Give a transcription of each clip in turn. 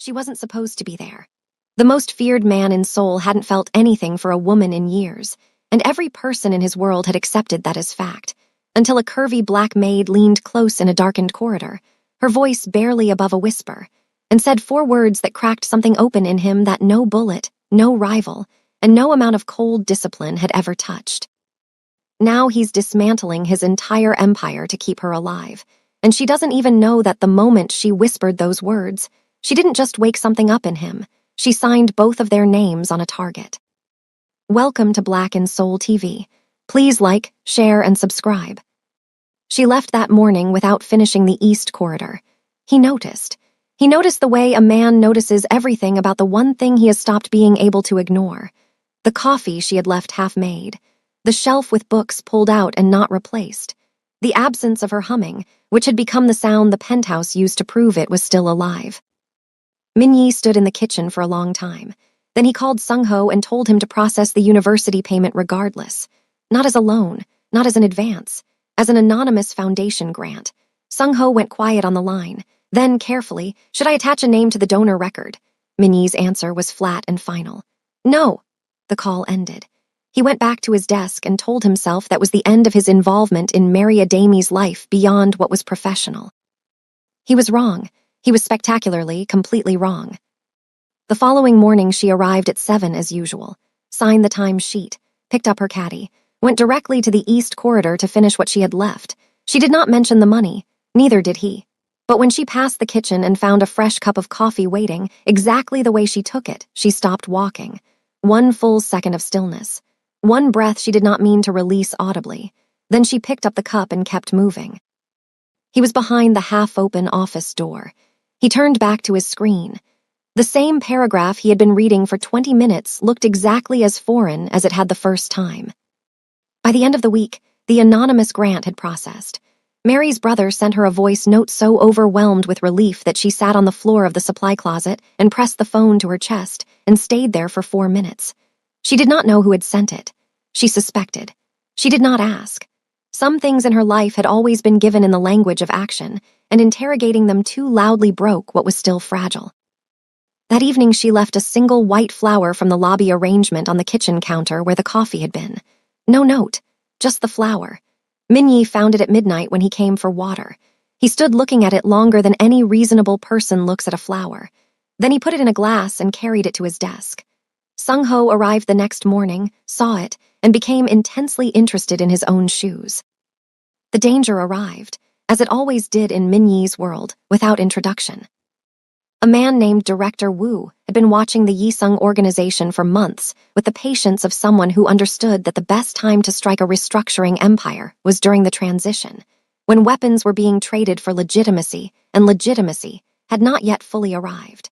She wasn't supposed to be there. The most feared man in Seoul hadn't felt anything for a woman in years, and every person in his world had accepted that as fact, until a curvy black maid leaned close in a darkened corridor, her voice barely above a whisper, and said 4 words that cracked something open in him that no bullet, no rival, and no amount of cold discipline had ever touched. Now he's dismantling his entire empire to keep her alive, and she doesn't even know that the moment she whispered those words, she didn't just wake something up in him, she signed both of their names on a target. Welcome to Black in Seoul TV. Please like, share, and subscribe. She left that morning without finishing the East Corridor. He noticed. He noticed the way a man notices everything about the one thing he has stopped being able to ignore. The coffee she had left half made. The shelf with books pulled out and not replaced. The absence of her humming, which had become the sound the penthouse used to prove it was still alive. Min-yi stood in the kitchen for a long time. Then he called Sung-ho and told him to process the university payment regardless. Not as a loan, not as an advance, as an anonymous foundation grant. Sung-ho went quiet on the line. Then, carefully, should I attach a name to the donor record? Min-yi's answer was flat and final. No. The call ended. He went back to his desk and told himself that was the end of his involvement in Mary Adami's life beyond what was professional. He was wrong. He was spectacularly, completely wrong. The following morning she arrived at 7 as usual, signed the time sheet, picked up her caddy, went directly to the East Corridor to finish what she had left. She did not mention the money, neither did he. But when she passed the kitchen and found a fresh cup of coffee waiting, exactly the way she took it, she stopped walking. 1 full second of stillness. 1 breath she did not mean to release audibly. Then she picked up the cup and kept moving. He was behind the half-open office door. He turned back to his screen. The same paragraph he had been reading for 20 minutes looked exactly as foreign as it had the first time. By the end of the week, the anonymous grant had processed. Mary's brother sent her a voice note so overwhelmed with relief that she sat on the floor of the supply closet and pressed the phone to her chest and stayed there for 4 minutes. She did not know who had sent it. She suspected. She did not ask. Some things in her life had always been given in the language of action, and interrogating them too loudly broke what was still fragile. That evening she left a single white flower from the lobby arrangement on the kitchen counter where the coffee had been. No note, just the flower. Min-yi found it at midnight when he came for water. He stood looking at it longer than any reasonable person looks at a flower. Then he put it in a glass and carried it to his desk. Sung-ho arrived the next morning, saw it, and became intensely interested in his own shoes. The danger arrived, as it always did in Min-yi's world, without introduction. A man named Director Woo had been watching the Yisung organization for months with the patience of someone who understood that the best time to strike a restructuring empire was during the transition, when weapons were being traded for legitimacy, and legitimacy had not yet fully arrived.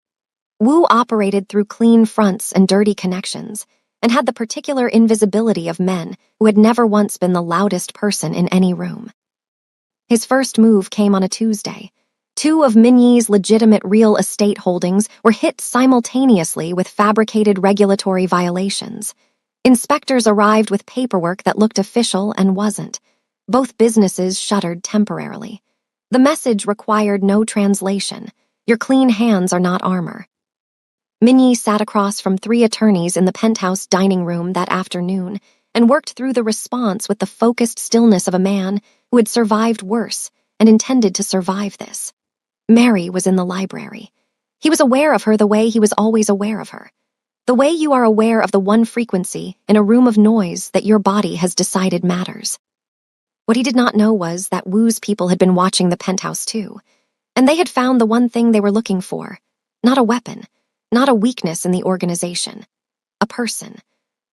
Woo operated through clean fronts and dirty connections, and had the particular invisibility of men who had never once been the loudest person in any room. His first move came on a Tuesday. 2 of Min-yi's legitimate real estate holdings were hit simultaneously with fabricated regulatory violations. Inspectors arrived with paperwork that looked official and wasn't. Both businesses shuttered temporarily. The message required no translation. Your clean hands are not armor. Min-yi sat across from 3 attorneys in the penthouse dining room that afternoon and worked through the response with the focused stillness of a man who had survived worse and intended to survive this. Mary was in the library. He was aware of her the way he was always aware of her. The way you are aware of the one frequency in a room of noise that your body has decided matters. What he did not know was that Woo's people had been watching the penthouse too, and they had found the one thing they were looking for, not a weapon, not a weakness in the organization. A person.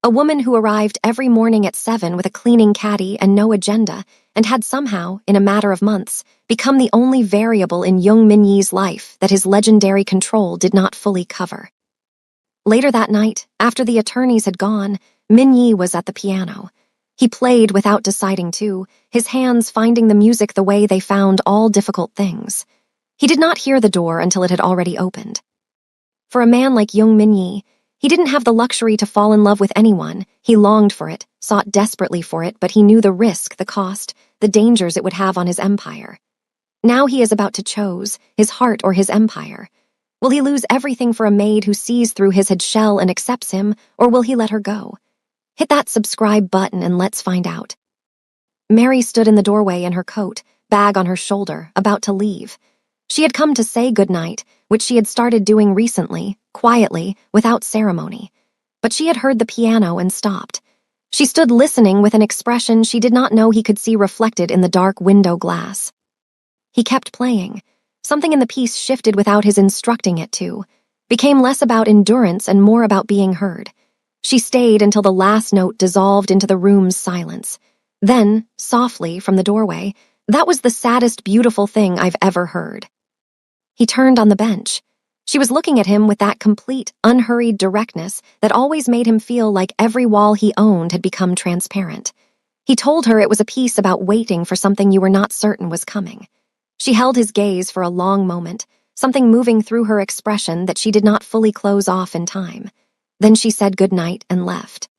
A woman who arrived every morning at 7 with a cleaning caddy and no agenda, and had somehow, in a matter of months, become the only variable in young Min-yi's life that his legendary control did not fully cover. Later that night, after the attorneys had gone, Min-yi was at the piano. He played without deciding to, his hands finding the music the way they found all difficult things. He did not hear the door until it had already opened. For a man like young Min-yi, he didn't have the luxury to fall in love with anyone. He longed for it, sought desperately for it, but he knew the risk, the cost, the dangers it would have on his empire. Now he is about to choose his heart or his empire. Will he lose everything for a maid who sees through his head shell and accepts him, or will he let her go? Hit that subscribe button and let's find out. Mary stood in the doorway in her coat, bag on her shoulder, about to leave. She had come to say goodnight, which she had started doing recently, quietly, without ceremony. But she had heard the piano and stopped. She stood listening with an expression she did not know he could see reflected in the dark window glass. He kept playing. Something in the piece shifted without his instructing it to, became less about endurance and more about being heard. She stayed until the last note dissolved into the room's silence. Then, softly, from the doorway, "That was the saddest beautiful thing I've ever heard." He turned on the bench. She was looking at him with that complete, unhurried directness that always made him feel like every wall he owned had become transparent. He told her it was a piece about waiting for something you were not certain was coming. She held his gaze for a long moment, something moving through her expression that she did not fully close off in time. Then she said goodnight and left.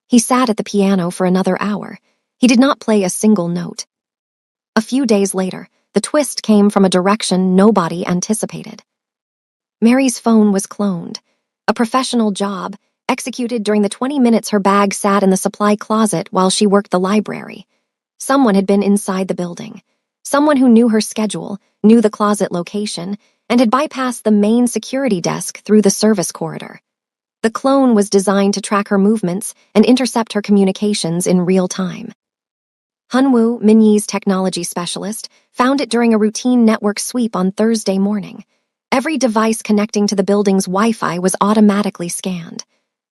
He sat at the piano for another hour. He did not play a single note. A few days later, the twist came from a direction nobody anticipated. Mary's phone was cloned. A professional job, executed during the 20 minutes her bag sat in the supply closet while she worked the library. Someone had been inside the building. Someone who knew her schedule, knew the closet location, and had bypassed the main security desk through the service corridor. The clone was designed to track her movements and intercept her communications in real time. Hunwoo, Minyi's technology specialist, found it during a routine network sweep on Thursday morning. Every device connecting to the building's Wi-Fi was automatically scanned.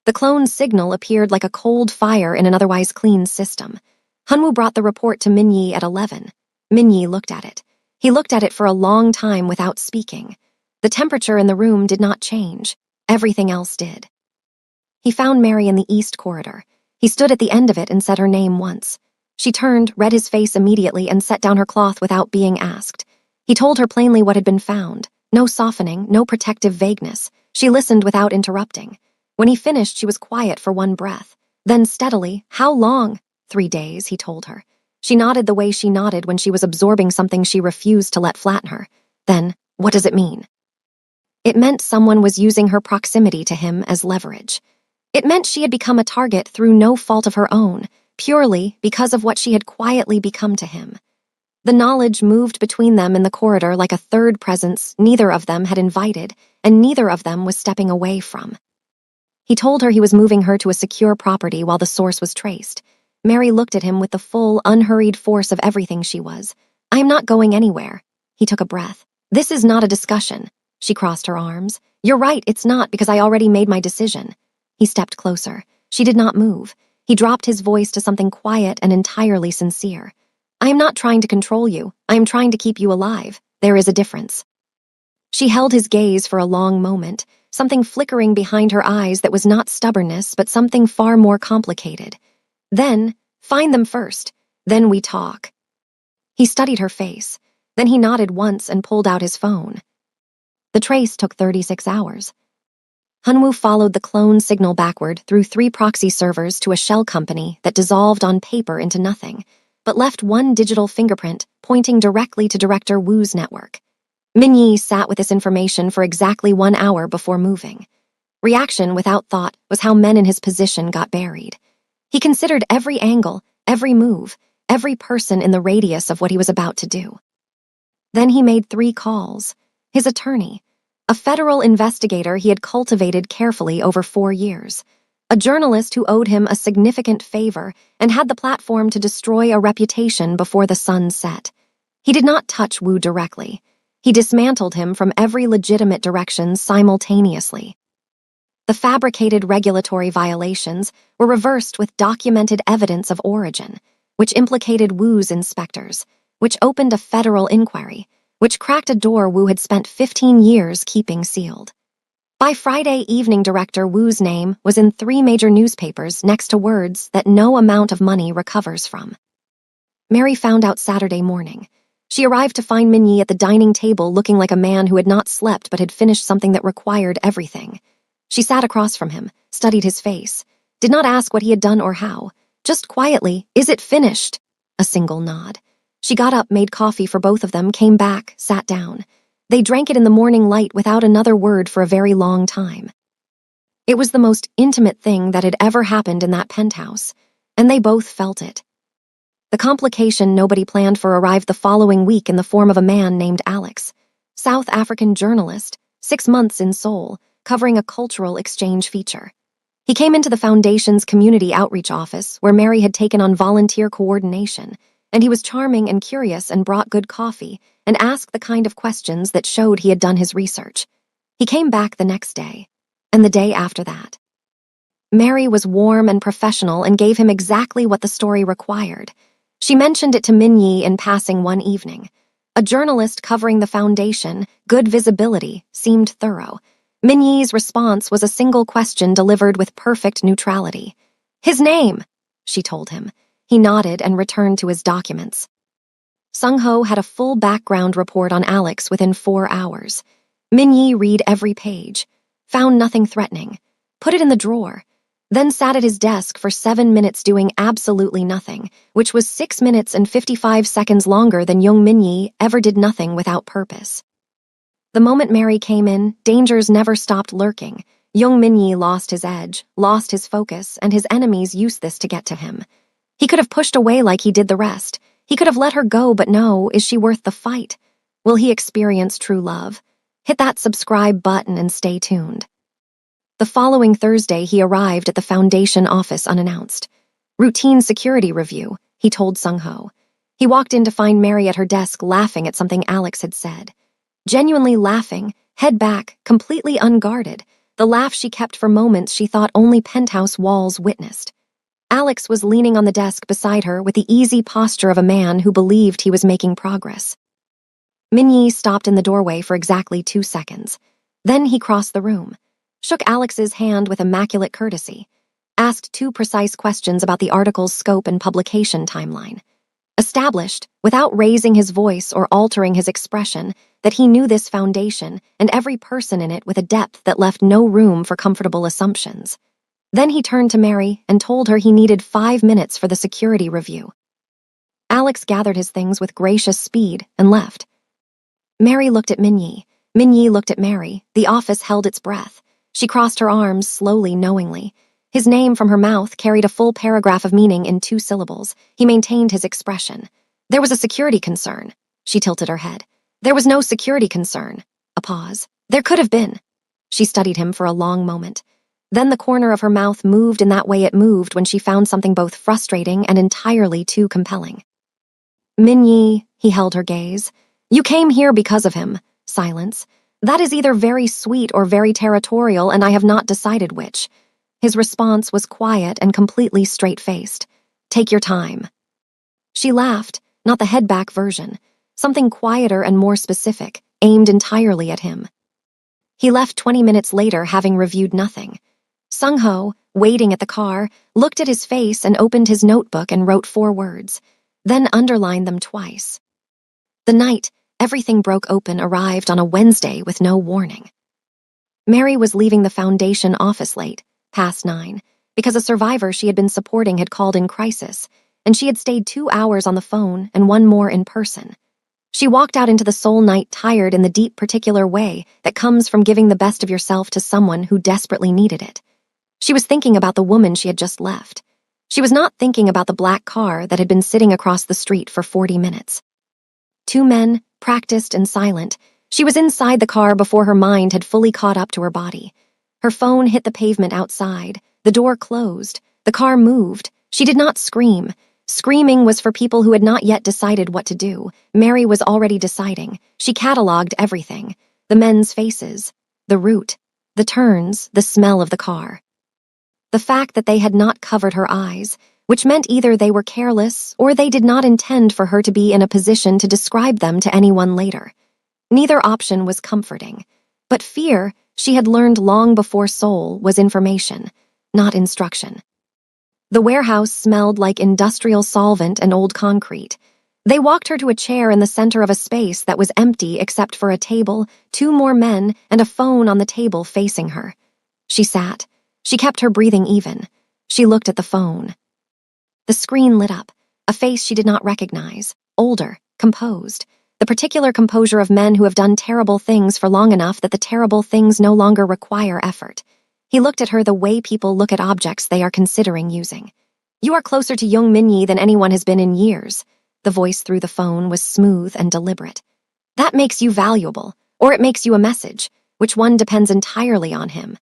The clone's signal appeared like a cold fire in an otherwise clean system. Hunwoo brought the report to Minyi at 11. Minyi looked at it. He looked at it for a long time without speaking. The temperature in the room did not change. Everything else did. He found Mary in the east corridor. He stood at the end of it and said her name once. She turned, read his face immediately, and set down her cloth without being asked. He told her plainly what had been found. No softening, no protective vagueness. She listened without interrupting. When he finished, she was quiet for one breath. Then steadily, "How long?" 3 days, he told her. She nodded the way she nodded when she was absorbing something she refused to let flatten her. Then, "What does it mean?" It meant someone was using her proximity to him as leverage. It meant she had become a target through no fault of her own, purely because of what she had quietly become to him. The knowledge moved between them in the corridor like a third presence neither of them had invited, and neither of them was stepping away from. He told her he was moving her to a secure property while the source was traced. Mary looked at him with the full, unhurried force of everything she was. "I am not going anywhere." He took a breath. "This is not a discussion." She crossed her arms. "You're right, it's not, because I already made my decision." He stepped closer. She did not move. He dropped his voice to something quiet and entirely sincere. "I am not trying to control you. I am trying to keep you alive. There is a difference." She held his gaze for a long moment, something flickering behind her eyes that was not stubbornness but something far more complicated. Then, "Find them first. Then we talk." He studied her face. Then he nodded once and pulled out his phone. The trace took 36 hours. Hunwoo followed the clone signal backward through 3 proxy servers to a shell company that dissolved on paper into nothing, but left one digital fingerprint pointing directly to Director Wu's network. Minyi sat with this information for exactly 1 hour before moving. Reaction without thought was how men in his position got buried. He considered every angle, every move, every person in the radius of what he was about to do. Then he made 3 calls. His attorney, a federal investigator he had cultivated carefully over 4 years, a journalist who owed him a significant favor and had the platform to destroy a reputation before the sun set. He did not touch Wu directly. He dismantled him from every legitimate direction simultaneously. The fabricated regulatory violations were reversed with documented evidence of origin, which implicated Wu's inspectors, which opened a federal inquiry, which cracked a door Wu had spent 15 years keeping sealed. By Friday evening, Director Wu's name was in 3 major newspapers next to words that no amount of money recovers from. Mary found out Saturday morning. She arrived to find Minyi at the dining table looking like a man who had not slept but had finished something that required everything. She sat across from him, studied his face, did not ask what he had done or how, just quietly, "Is it finished?" A single nod. She got up, made coffee for both of them, came back, sat down. They drank it in the morning light without another word for a very long time. It was the most intimate thing that had ever happened in that penthouse, and they both felt it. The complication nobody planned for arrived the following week in the form of a man named Alex, South African journalist, 6 months in Seoul, covering a cultural exchange feature. He came into the foundation's community outreach office where Mary had taken on volunteer coordination, and he was charming and curious and brought good coffee and asked the kind of questions that showed he had done his research. He came back the next day, and the day after that. Mary was warm and professional and gave him exactly what the story required. She mentioned it to Minyi in passing one evening. A journalist covering the foundation, good visibility, seemed thorough. Minyi's response was a single question delivered with perfect neutrality. "His name," she told him. He nodded and returned to his documents. Sung-ho had a full background report on Alex within 4 hours. Minyi read every page, found nothing threatening, put it in the drawer, then sat at his desk for 7 minutes doing absolutely nothing, which was 6 minutes and 55 seconds longer than young Minyi ever did nothing without purpose. The moment Mary came in, dangers never stopped lurking. Young Minyi lost his edge, lost his focus, and his enemies used this to get to him. He could have pushed away like he did the rest. He could have let her go, but no, is she worth the fight? Will he experience true love? Hit that subscribe button and stay tuned. The following Thursday, he arrived at the foundation office unannounced. "Routine security review," he told Sung-ho. He walked in to find Mary at her desk laughing at something Alex had said. Genuinely laughing, head back, completely unguarded, the laugh she kept for moments she thought only penthouse walls witnessed. Alex was leaning on the desk beside her with the easy posture of a man who believed he was making progress. Minyi stopped in the doorway for exactly 2 seconds. Then he crossed the room, shook Alex's hand with immaculate courtesy, asked 2 precise questions about the article's scope and publication timeline. Established, without raising his voice or altering his expression, that he knew this foundation and every person in it with a depth that left no room for comfortable assumptions. Then he turned to Mary and told her he needed 5 minutes for the security review. Alex gathered his things with gracious speed and left. Mary looked at Minyi. Minyi looked at Mary. The office held its breath. She crossed her arms slowly, knowingly. His name from her mouth carried a full paragraph of meaning in 2 syllables. He maintained his expression. "There was a security concern." She tilted her head. "There was no security concern." A pause. "There could have been." She studied him for a long moment. Then the corner of her mouth moved in that way it moved when she found something both frustrating and entirely too compelling. "Minyi," he held her gaze. "You came here because of him." Silence. "That is either very sweet or very territorial, and I have not decided which." His response was quiet and completely straight-faced. "Take your time." She laughed, not the head-back version, something quieter and more specific, aimed entirely at him. He left 20 minutes later, having reviewed nothing. Sung-ho, waiting at the car, looked at his face and opened his notebook and wrote 4 words, then underlined them twice. The night everything broke open arrived on a Wednesday with no warning. Mary was leaving the foundation office late, past 9, because a survivor she had been supporting had called in crisis, and she had stayed 2 hours on the phone and 1 more in person. She walked out into the Seoul night tired in the deep particular way that comes from giving the best of yourself to someone who desperately needed it. She was thinking about the woman she had just left. She was not thinking about the black car that had been sitting across the street for 40 minutes. 2 men, practiced and silent. She was inside the car before her mind had fully caught up to her body. Her phone hit the pavement outside. The door closed. The car moved. She did not scream. Screaming was for people who had not yet decided what to do. Mary was already deciding. She cataloged everything. The men's faces, the route, the turns, the smell of the car. The fact that they had not covered her eyes, which meant either they were careless or they did not intend for her to be in a position to describe them to anyone later. Neither option was comforting. But fear, she had learned long before Seoul, was information, not instruction. The warehouse smelled like industrial solvent and old concrete. They walked her to a chair in the center of a space that was empty except for a table, 2 more men, and a phone on the table facing her. She sat. She kept her breathing even. She looked at the phone. The screen lit up, a face she did not recognize, older, composed. the particular composure of men who have done terrible things for long enough that the terrible things no longer require effort. He looked at her the way people look at objects they are considering using. "You are closer to young Minyi than anyone has been in years." The voice through the phone was smooth and deliberate. "That makes you valuable, or it makes you a message. Which one depends entirely on him."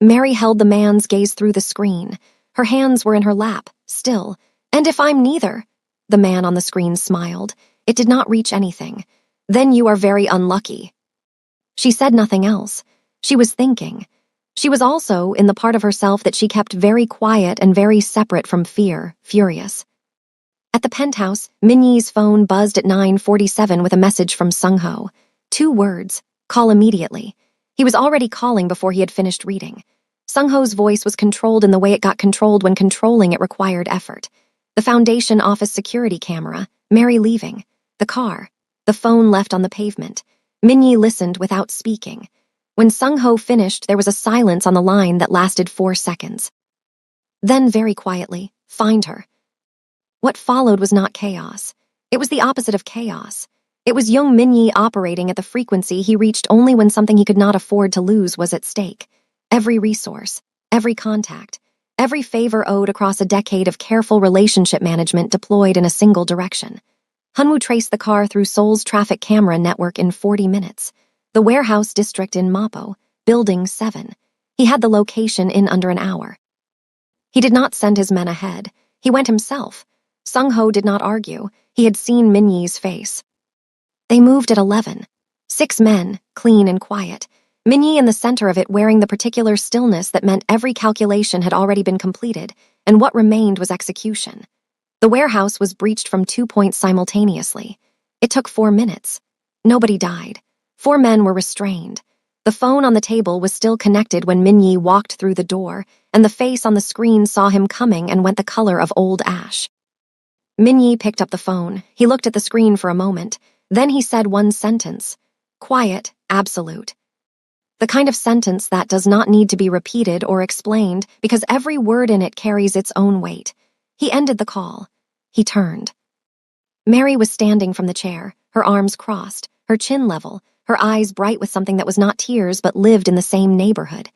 Mary held the man's gaze through the screen. Her hands were in her lap, still. "And if I'm neither?" The man on the screen smiled. It did not reach anything. "Then you are very unlucky." She said nothing else. She was thinking. She was also in the part of herself that she kept very quiet and very separate from fear, furious. At the penthouse, Minyi's phone buzzed at 9:47 with a message from Sung-ho. 2 words: "Call immediately." He was already calling before he had finished reading. Sung-ho's voice was controlled in the way it got controlled when controlling it required effort. The Foundation office security camera, Mary leaving, the car, the phone left on the pavement. Minyi listened without speaking. When Sung-ho finished, there was a silence on the line that lasted 4 seconds. Then, very quietly, "Find her." What followed was not chaos. It was the opposite of chaos. It was young Minyi operating at the frequency he reached only when something he could not afford to lose was at stake. Every resource, every contact, every favor owed across a decade of careful relationship management deployed in a single direction. Hunwoo traced the car through Seoul's traffic camera network in 40 minutes. The warehouse district in Mapo, Building 7. He had the location in under an hour. He did not send his men ahead. He went himself. Sung-ho did not argue. He had seen Minyi's face. They moved at 11. 6 men, clean and quiet. Minyi in the center of it, wearing the particular stillness that meant every calculation had already been completed, and what remained was execution. The warehouse was breached from 2 points simultaneously. It took 4 minutes. Nobody died. 4 men were restrained. The phone on the table was still connected when Minyi walked through the door, and the face on the screen saw him coming and went the color of old ash. Minyi picked up the phone. He looked at the screen for a moment. Then he said one sentence. Quiet, absolute. The kind of sentence that does not need to be repeated or explained because every word in it carries its own weight. He ended the call. He turned. Mary was standing from the chair, her arms crossed, her chin level, her eyes bright with something that was not tears but lived in the same neighborhood.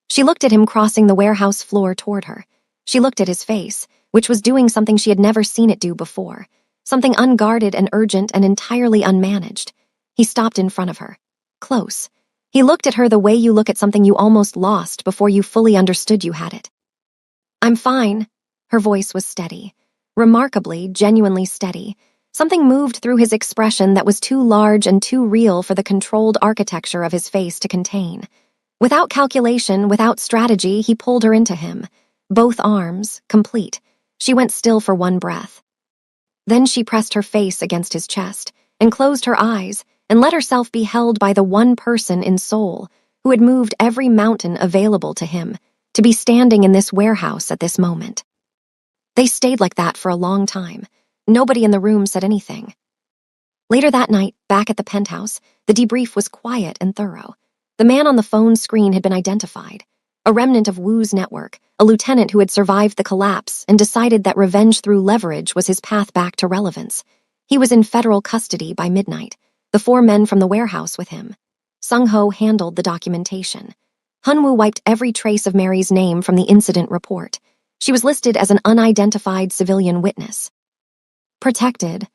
She looked at him crossing the warehouse floor toward her. She looked at his face, which was doing something she had never seen it do before, something unguarded and urgent and entirely unmanaged. He stopped in front of her, close. He looked at her the way you look at something you almost lost before you fully understood you had it. "I'm fine." Her voice was steady, remarkably, genuinely steady. Something moved through his expression that was too large and too real for the controlled architecture of his face to contain. Without calculation, without strategy, he pulled her into him. Both arms, complete. She went still for one breath. Then she pressed her face against his chest and closed her eyes and let herself be held by the one person in Seoul who had moved every mountain available to him to be standing in this warehouse at this moment. They stayed like that for a long time. Nobody in the room said anything. Later that night, back at the penthouse, the debrief was quiet and thorough. The man on the phone screen had been identified. A remnant of Wu's network, a lieutenant who had survived the collapse and decided that revenge through leverage was his path back to relevance. He was in federal custody by midnight, the 4 men from the warehouse with him. Sung-ho handled the documentation. Hunwoo wiped every trace of Mary's name from the incident report. She was listed as an unidentified civilian witness. Protected.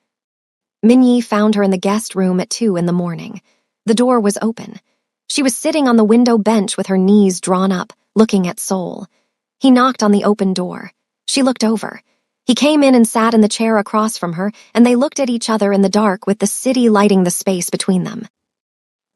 Minyi found her in the guest room at 2 in the morning. The door was open. She was sitting on the window bench with her knees drawn up, looking at Seoul. He knocked on the open door. She looked over. He came in and sat in the chair across from her, and they looked at each other in the dark with the city lighting the space between them.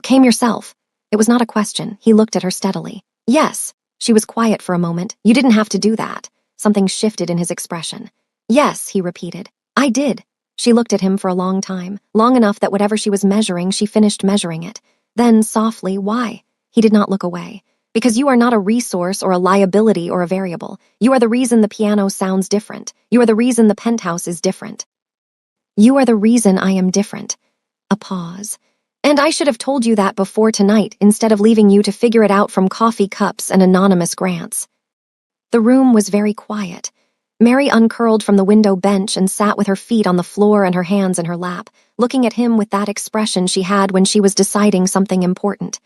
"Came yourself?" It was not a question. He looked at her steadily. "Yes." She was quiet for a moment. "You didn't have to do that." Something shifted in his expression. "Yes," he repeated. "I did." She looked at him for a long time, long enough that whatever she was measuring, she finished measuring it. Then, softly, "Why?" He did not look away. "Because you are not a resource or a liability or a variable. You are the reason the piano sounds different. You are the reason the penthouse is different. You are the reason I am different." A pause. "And I should have told you that before tonight instead of leaving you to figure it out from coffee cups and anonymous grants." The room was very quiet. Mary uncurled from the window bench and sat with her feet on the floor and her hands in her lap, looking at him with that expression she had when she was deciding something important.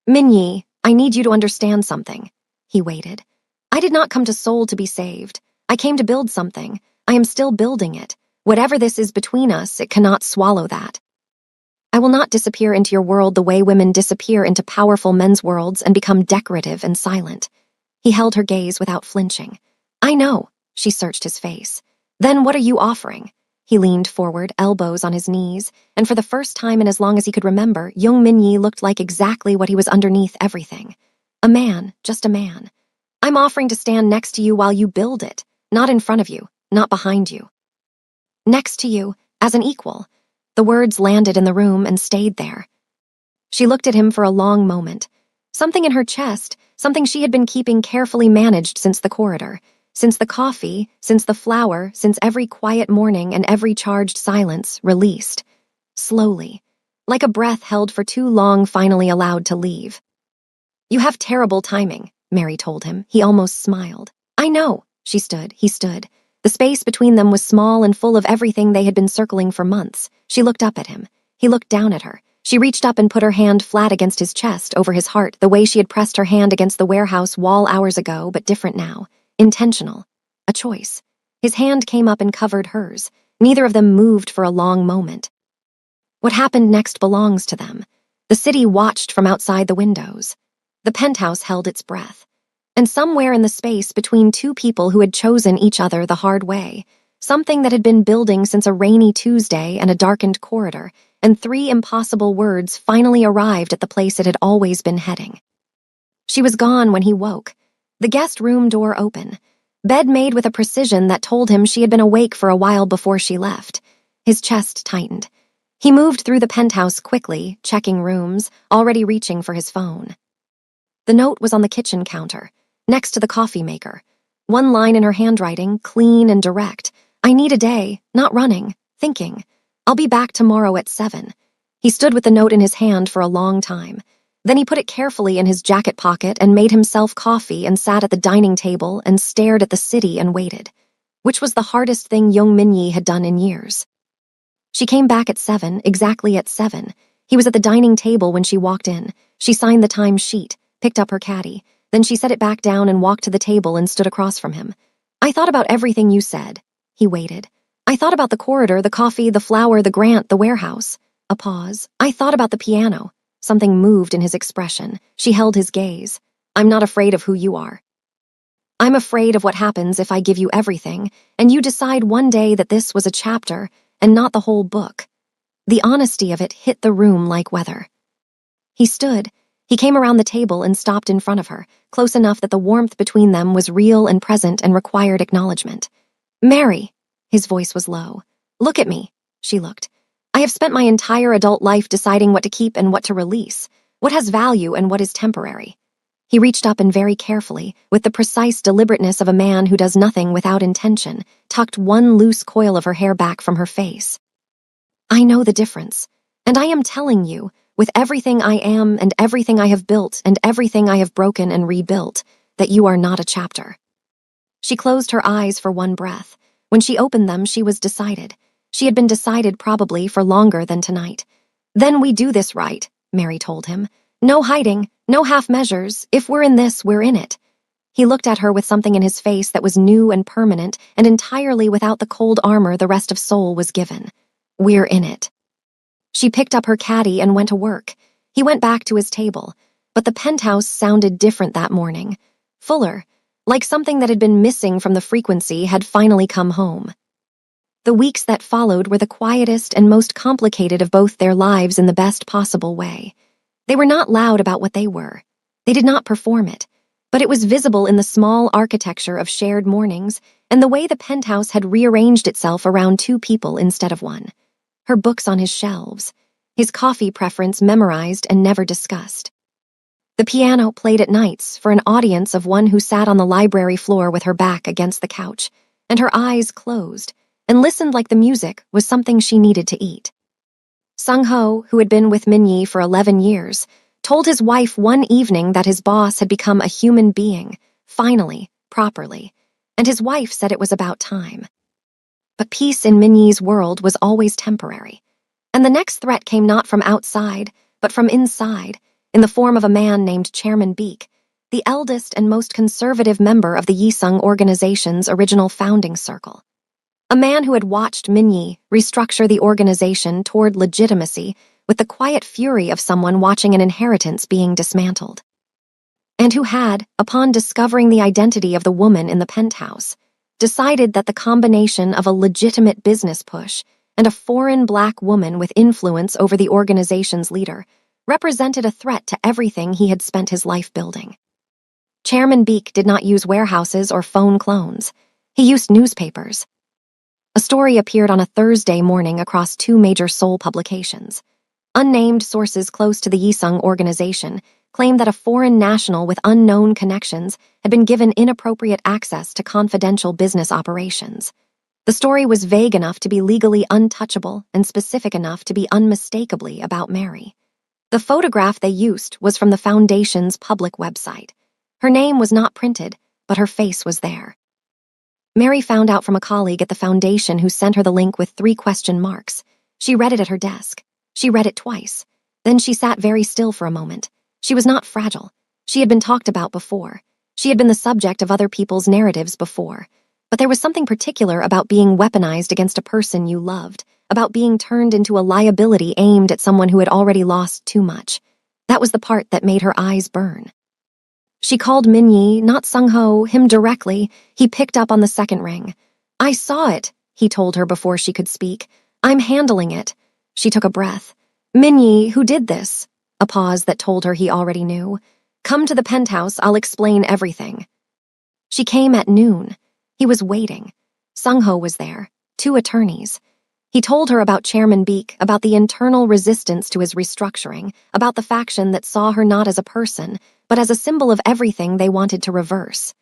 Minyi, I need you to understand something. He waited. I did not come to Seoul to be saved. I came to build something. I am still building it. Whatever this is between us, it cannot swallow that. I will not disappear into your world the way women disappear into powerful men's worlds and become decorative and silent. He held her gaze without flinching. I know. She searched his face. Then what are you offering? He leaned forward, elbows on his knees, and for the first time in as long as he could remember, Young Minyi looked like exactly what he was underneath everything. A man, just a man. I'm offering to stand next to you while you build it, not in front of you, not behind you. Next to you, as an equal. The words landed in the room and stayed there. She looked at him for a long moment. Something in her chest, something she had been keeping carefully managed since the corridor, since the coffee, since the flower, since every quiet morning and every charged silence, released. Slowly, like a breath held for too long finally allowed to leave. You have terrible timing, Mary told him. He almost smiled. I know. He stood. The space between them was small and full of everything they had been circling for months. She looked up at him. He looked down at her. She reached up and put her hand flat against his chest, over his heart, the way she had pressed her hand against the warehouse wall hours ago, but different now. Intentional. A choice. His hand came up and covered hers. Neither of them moved for a long moment. What happened next belongs to them. The city watched from outside the windows. The penthouse held its breath. And somewhere in the space between two people who had chosen each other the hard way, something that had been building since a rainy Tuesday and a darkened corridor, and 3 impossible words finally arrived at the place it had always been heading. She was gone when he woke. The guest room door open. Bed made with a precision that told him she had been awake for a while before she left. His chest tightened. He moved through the penthouse quickly, checking rooms, already reaching for his phone. The note was on the kitchen counter, next to the coffee maker. One line in her handwriting, clean and direct. I need a day, not running, thinking. I'll be back tomorrow at 7. He stood with the note in his hand for a long time. Then he put it carefully in his jacket pocket and made himself coffee and sat at the dining table and stared at the city and waited, which was the hardest thing Young Minyi had done in years. She came back at 7, exactly at 7. He was at the dining table when she walked in. She signed the time sheet, picked up her caddy. Then she set it back down and walked to the table and stood across from him. I thought about everything you said. He waited. I thought about the corridor, the coffee, the flower, the grant, the warehouse. A pause. I thought about the piano. Something moved in his expression. She held his gaze. I'm not afraid of who you are. I'm afraid of what happens if I give you everything, and you decide one day that this was a chapter and not the whole book. The honesty of it hit the room like weather. He stood. He came around the table and stopped in front of her, close enough that the warmth between them was real and present and required acknowledgement. Mary, his voice was low. Look at me. She looked. I have spent my entire adult life deciding what to keep and what to release, what has value and what is temporary. He reached up and very carefully, with the precise deliberateness of a man who does nothing without intention, tucked one loose coil of her hair back from her face. I know the difference, and I am telling you, with everything I am and everything I have built and everything I have broken and rebuilt, that you are not a chapter. She closed her eyes for one breath. When she opened them, she was decided. She had been decided probably for longer than tonight. Then we do this right, Mary told him. No hiding, no half measures. If we're in this, we're in it. He looked at her with something in his face that was new and permanent and entirely without the cold armor the rest of Seoul was given. We're in it. She picked up her caddy and went to work. He went back to his table, but the penthouse sounded different that morning. Fuller, like something that had been missing from the frequency had finally come home. The weeks that followed were the quietest and most complicated of both their lives in the best possible way. They were not loud about what they were. They did not perform it, but it was visible in the small architecture of shared mornings and the way the penthouse had rearranged itself around 2 people instead of 1. Her books on his shelves, his coffee preference memorized and never discussed. The piano played at nights for an audience of one who sat on the library floor with her back against the couch, and her eyes closed, and listened like the music was something she needed to eat. Sung-ho, who had been with Minyi for 11 years, told his wife one evening that his boss had become a human being, finally, properly. and his wife said it was about time. But peace in Minnie's world was always temporary, and the next threat came not from outside, but from inside, in the form of a man named Chairman Beek, the eldest and most conservative member of the Yisung organization's original founding circle. A man who had watched Minnie restructure the organization toward legitimacy with the quiet fury of someone watching an inheritance being dismantled. And who had, upon discovering the identity of the woman in the penthouse, decided that the combination of a legitimate business push and a foreign black woman with influence over the organization's leader represented a threat to everything he had spent his life building. Chairman Beek did not use warehouses or phone clones. He used newspapers. A story appeared on a Thursday morning across 2 major Seoul publications. Unnamed sources close to the Yisung organization claimed that a foreign national with unknown connections had been given inappropriate access to confidential business operations. The story was vague enough to be legally untouchable and specific enough to be unmistakably about Mary. The photograph they used was from the Foundation's public website. Her name was not printed, but her face was there. Mary found out from a colleague at the Foundation who sent her the link with 3 question marks. She read it at her desk. She read it twice. Then she sat very still for a moment. She was not fragile. She had been talked about before. She had been the subject of other people's narratives before. But there was something particular about being weaponized against a person you loved, about being turned into a liability aimed at someone who had already lost too much. That was the part that made her eyes burn. She called Min-yi, not Sung-ho, him directly. He picked up on the second ring. "I saw it," he told her before she could speak. "I'm handling it." She took a breath. "Min-yi, who did this?" A pause that told her he already knew. "Come to the penthouse, I'll explain everything." She came at noon. He was waiting. Sung-ho was there, 2 attorneys. He told her about Chairman Beek, about the internal resistance to his restructuring, about the faction that saw her not as a person, but as a symbol of everything they wanted to reverse.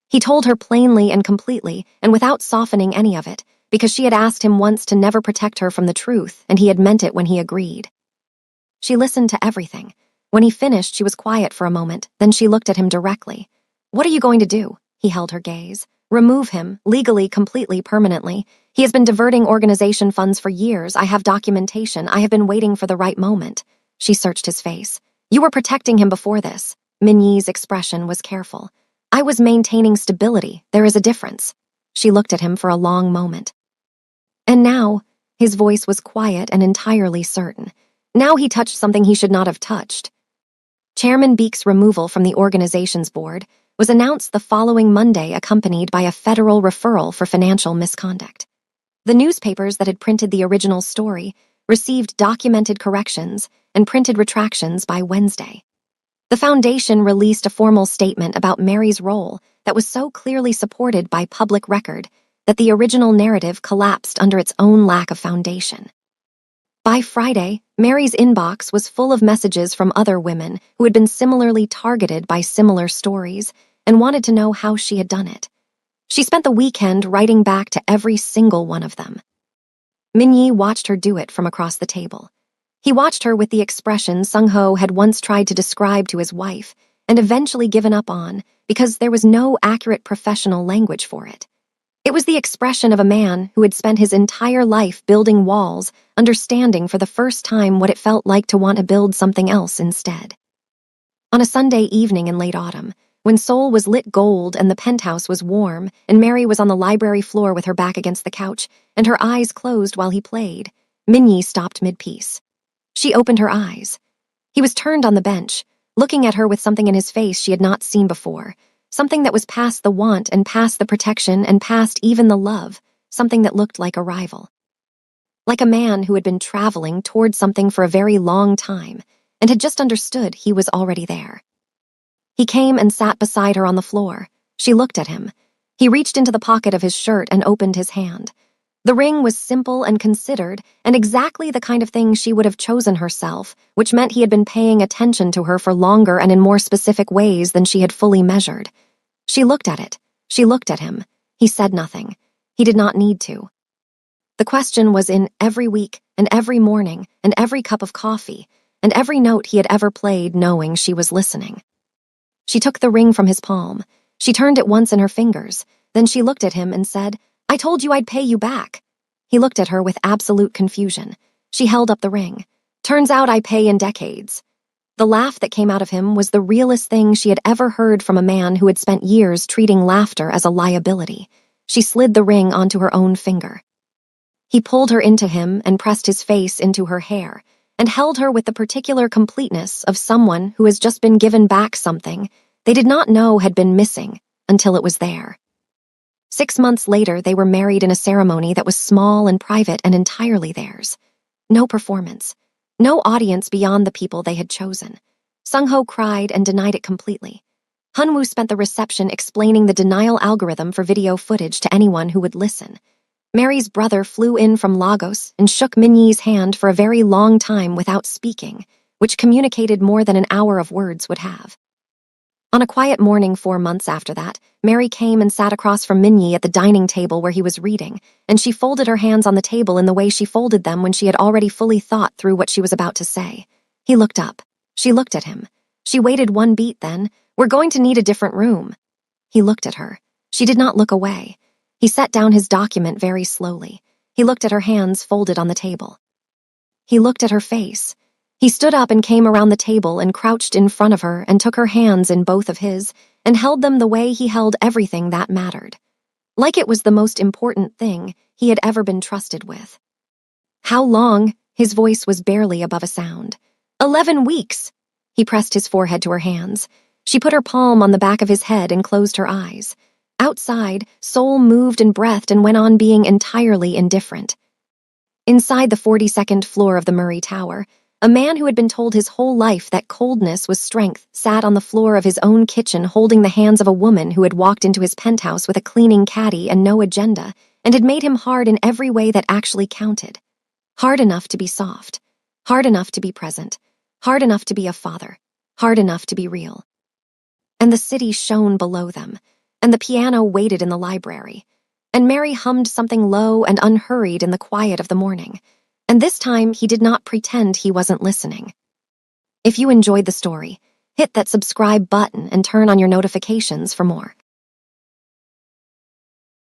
He told her plainly and completely, and without softening any of it, because she had asked him once to never protect her from the truth, and he had meant it when he agreed. She listened to everything. When he finished, she was quiet for a moment, then she looked at him directly. "What are you going to do?" He held her gaze. "Remove him, legally, completely, permanently. He has been diverting organization funds for years. I have documentation. I have been waiting for the right moment." She searched his face. "You were protecting him before this." Min-yi's expression was careful. "I was maintaining stability. There is a difference." She looked at him for a long moment. And now, his voice was quiet and entirely certain. Now he touched something he should not have touched. Chairman Beek's removal from the organization's board was announced the following Monday, accompanied by a federal referral for financial misconduct. The newspapers that had printed the original story received documented corrections and printed retractions by Wednesday. The Foundation released a formal statement about Mary's role that was so clearly supported by public record that the original narrative collapsed under its own lack of foundation. By Friday, Mary's inbox was full of messages from other women who had been similarly targeted by similar stories and wanted to know how she had done it. She spent the weekend writing back to every single one of them. Min-yi watched her do it from across the table. He watched her with the expression Sung-ho had once tried to describe to his wife and eventually given up on because there was no accurate professional language for it. It was the expression of a man who had spent his entire life building walls, understanding for the first time what it felt like to want to build something else instead. On a Sunday evening in late autumn, when Seoul was lit gold and the penthouse was warm, and Mary was on the library floor with her back against the couch and her eyes closed while he played, Min-yi stopped mid-piece. She opened her eyes. He was turned on the bench, looking at her with something in his face she had not seen before, something that was past the want and past the protection and past even the love, something that looked like a rival. Like a man who had been traveling toward something for a very long time and had just understood he was already there. He came and sat beside her on the floor. She looked at him. He reached into the pocket of his shirt and opened his hand. The ring was simple and considered, and exactly the kind of thing she would have chosen herself, which meant he had been paying attention to her for longer and in more specific ways than she had fully measured. She looked at it. She looked at him. He said nothing. He did not need to. The question was in every week, and every morning, and every cup of coffee, and every note he had ever played knowing she was listening. She took the ring from his palm. She turned it once in her fingers, Then she looked at him and said, "I told you I'd pay you back." He looked at her with absolute confusion. She held up the ring. "Turns out I pay in decades." The laugh that came out of him was the realest thing she had ever heard from a man who had spent years treating laughter as a liability. She slid the ring onto her own finger. He pulled her into him and pressed his face into her hair, and held her with the particular completeness of someone who has just been given back something they did not know had been missing until it was there. 6 months later, they were married in a ceremony that was small and private and entirely theirs. No performance. No audience beyond the people they had chosen. Sung-ho cried and denied it completely. Hunwoo spent the reception explaining the denial algorithm for video footage to anyone who would listen. Mary's brother flew in from Lagos and shook Minyi's hand for a very long time without speaking, which communicated more than an hour of words would have. On a quiet morning 4 months after that, Mary came and sat across from Minyi at the dining table where he was reading, and she folded her hands on the table in the way she folded them when she had already fully thought through what she was about to say. He looked up. She looked at him. She waited 1 beat then. "We're going to need a different room." He looked at her. She did not look away. He set down his document very slowly. He looked at her hands folded on the table. He looked at her face. He stood up and came around the table and crouched in front of her and took her hands in both of his and held them the way he held everything that mattered. Like it was the most important thing he had ever been trusted with. "How long?" His voice was barely above a sound. 11 weeks. He pressed his forehead to her hands. She put her palm on the back of his head and closed her eyes. Outside, Seoul moved and breathed and went on being entirely indifferent. Inside the 42nd floor of the Murray Tower, a man who had been told his whole life that coldness was strength sat on the floor of his own kitchen holding the hands of a woman who had walked into his penthouse with a cleaning caddy and no agenda and had made him hard in every way that actually counted. Hard enough to be soft. Hard enough to be present. Hard enough to be a father. Hard enough to be real. And the city shone below them, and the piano waited in the library, and Mary hummed something low and unhurried in the quiet of the morning. And this time, he did not pretend he wasn't listening. If you enjoyed the story, hit that subscribe button and turn on your notifications for more.